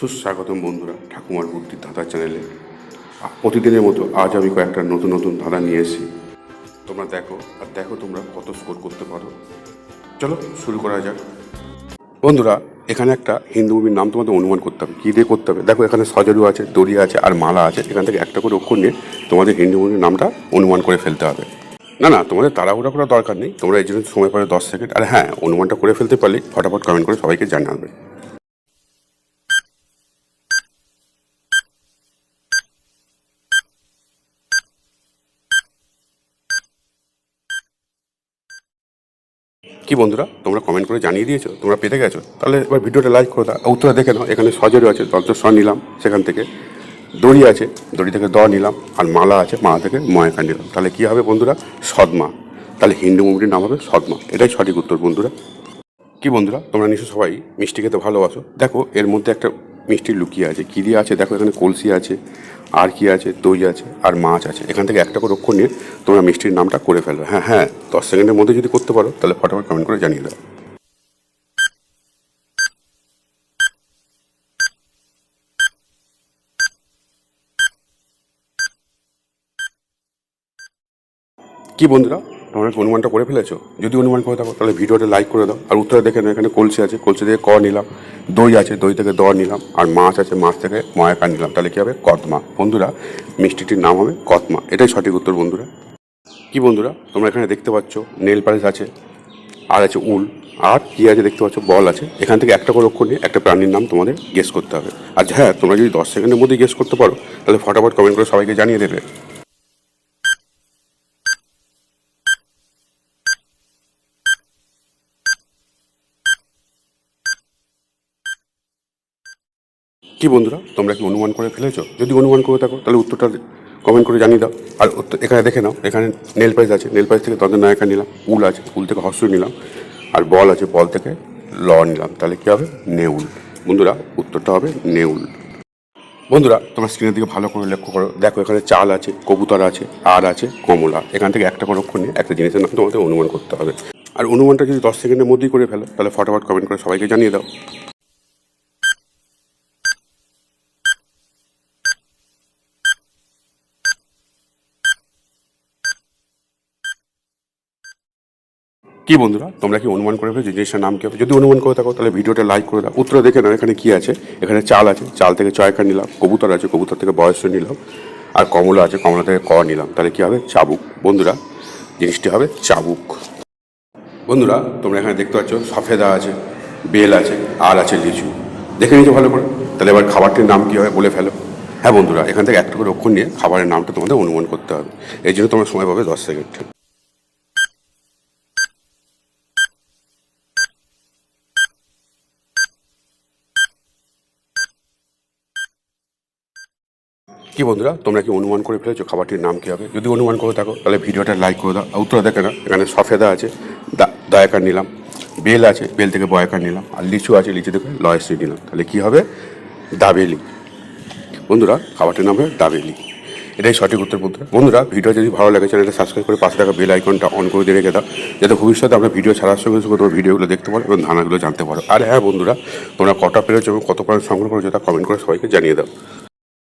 সুস্বাগতম বন্ধুরা ঠাকুমার বুদ্ধির ধাঁধা চ্যানেলে। প্রতিদিনের মতো আজ আমি কয়েকটা নতুন নতুন ধাঁধা নিয়ে এসেছি। তোমরা দেখো তোমরা কত স্কোর করতে পারো। চলো শুরু করা যাক। বন্ধুরা, এখানে একটা হিন্দু মুভির নাম তোমাদের অনুমান করতে হবে। কী দিয়ে করতে হবে? দেখো, এখানে সজারু আছে, দড়ি আছে আর মালা আছে। এখান থেকে একটা করে অক্ষর নিয়ে তোমাদের হিন্দু মুভির নামটা অনুমান করে ফেলতে হবে। না, তোমাদের তাড়াহুড়া করার দরকার নেই। তোমরা এই জন্য সময় পাবে 10 সেকেন্ড। আর হ্যাঁ, অনুমানটা করে ফেলতে পারলে ফটাফট কমেন্ট করে সবাইকে জানাবে। কি বন্ধুরা, তোমরা কমেন্ট করে জানিয়ে দিয়েছো তোমরা পেতে গেছো? তাহলে এবার ভিডিওটা লাইক করে দাও। উত্তরটা দেখে নাও। এখানে সজেরও আছে, দন্ত নিলাম সেখান থেকে। দড়ি আছে, দড়ি থেকে দ নিলাম। আর মালা আছে, মালা থেকে ময়কা নিলাম। তাহলে কী হবে বন্ধুরা? সদমা। তাহলে হিন্দু মুভিটির নাম হবে সদমা। এটাই সঠিক উত্তর বন্ধুরা। কি বন্ধুরা, তোমরা নিশ্চয় সবাই মিষ্টি খেতে ভালোবাসো। দেখো, এর মধ্যে একটা মিষ্টি লুকিয়ে আছে। কী দিয়ে আছে দেখো, এখানে কলসি আছে, আর কি আছে, দই আছে আর মাছ আছে। এখান থেকে একটা করে অক্ষর নিয়ে তোমরা মিষ্টির নামটা করে ফেলো। হ্যাঁ, 10 সেকেন্ডের মধ্যে যদি করতে পারো তাহলে ফটাফট কমেন্ট করে জানিয়ে দাও। কি বন্ধুরা, তোমরা কি অনুমানটা করে ফেলেছো? যদি অনুমান করে থাকো তাহলে ভিডিওটা লাইক করে দাও। আর উত্তরে দেখে নাও, এখানে কলসি আছে, কলসি থেকে ক নিলাম। দই আছে, দই থেকে দ নিলাম। আর মাছ আছে, মাছ থেকে ময়াকা নিলাম। তাহলে কী হবে? কদমা। বন্ধুরা, মিষ্টিটির নাম হবে কদমা। এটাই সঠিক উত্তর বন্ধুরা। কি বন্ধুরা, তোমরা এখানে দেখতে পাচ্ছ নেল পালিশ আছে, আর আছে উল, আর কী আছে দেখতে পাচ্ছ? বল আছে। এখান থেকে একটা করে অক্ষর নিয়ে একটা প্রাণীর নাম তোমাদের গেস করতে হবে। আর হ্যাঁ, তোমরা যদি 10 সেকেন্ডের মধ্যেই গেস করতে পারো তাহলে ফটাফট কমেন্ট করে সবাইকে জানিয়ে দেবে। কি বন্ধুরা, তোমরা কি অনুমান করে ফেলেছো? যদি অনুমান করে থাকো তাহলে উত্তরটা কমেন্ট করে জানিয়ে দাও। আর এখানে দেখে নাও, এখানে নেল পালিশ আছে, নেল পালিশ থেকে দন্তের নায়িকা নিলাম। উল আছে, উল থেকে হর্ষ নিলাম। আর বল আছে, বল থেকে ল নিলাম। তাহলে কী হবে? নেউল। বন্ধুরা, উত্তরটা হবে নেউল। বন্ধুরা, তোমার স্ক্রিনের দিকে ভালো করে লক্ষ্য করো। দেখো, এখানে চাল আছে, কবুতর আছে, আর আছে কমলা। এখান থেকে একটা করে অক্ষর নিয়ে একটা জিনিসের নাম তোমাদের অনুমান করতে হবে। আর অনুমানটা যদি 10 সেকেন্ডের মধ্যেই করে ফেলো তাহলে ফটাফট কমেন্ট করে সবাইকে জানিয়ে দাও। কি বন্ধুরা, তোমরা কি অনুমান করে ফেলেছো জিনিসটার নাম কী হবে? যদি অনুমান করে থাকো তাহলে ভিডিওটা লাইক করে দাও। উত্তর দেখে নাও, এখানে কী আছে? এখানে চাল আছে, চাল থেকে চয়কা নিলাম। কবুতর আছে, কবুতর থেকে বয়স নিলাম। আর কমলা আছে, কমলা থেকে ক নিলাম। তাহলে কী হবে? চাবুক। বন্ধুরা, জিনিসটি হবে চাবুক। বন্ধুরা, তোমরা এখানে দেখতে পাচ্ছ সফেদা আছে, বেল আছে, আর আছে লিচু। দেখে নিয়েছো ভালো করে? তাহলে এবার খাবারটির নাম কী হবে বলে ফেলো। হ্যাঁ বন্ধুরা, এখান থেকে একটা করে অক্ষর নিয়ে খাবারের নামটা তোমাদের অনুমান করতে হবে। এই জন্য তোমরা সময় পাবে 10 সেকেন্ড। কি বন্ধুরা, তোমরা কি অনুমান করে ফেলেছো খাবারটির নাম কী হবে? যদি অনুমান করে থাকো তাহলে ভিডিওটা লাইক করে দাও। উত্তর দেখে না, এখানে সফেদা আছে, দয়াকার নিলাম। বেল আছে, বেল থেকে বয়াকার নিলাম। আর লিচু আছে, লিচু থেকে লয়শ্রী নিলাম। তাহলে কী হবে? দাবেলি। বন্ধুরা, খাবারটির নাম হবে দাবেলি। এটাই সঠিক উত্তর বন্ধুরা। বন্ধুরা, ভিডিও যদি ভালো লাগে চ্যানেলটা সাবস্ক্রাইব করে পাশে থাকা বেল আইকনটা অন করে দিয়ে রেখে দাও, যাতে ভবিষ্যতে আমরা ভিডিও ছাড়ার সঙ্গে সঙ্গে তোমার ভিডিওগুলো দেখতে পারো এবং ধানাগুলো জানতে পারো। আর হ্যাঁ বন্ধুরা, তোমরা কটা পেরেছো এবং কত পয়েন্ট সংগ্রহ করেছো তা কমেন্ট করে সবাইকে জানিয়ে দাও।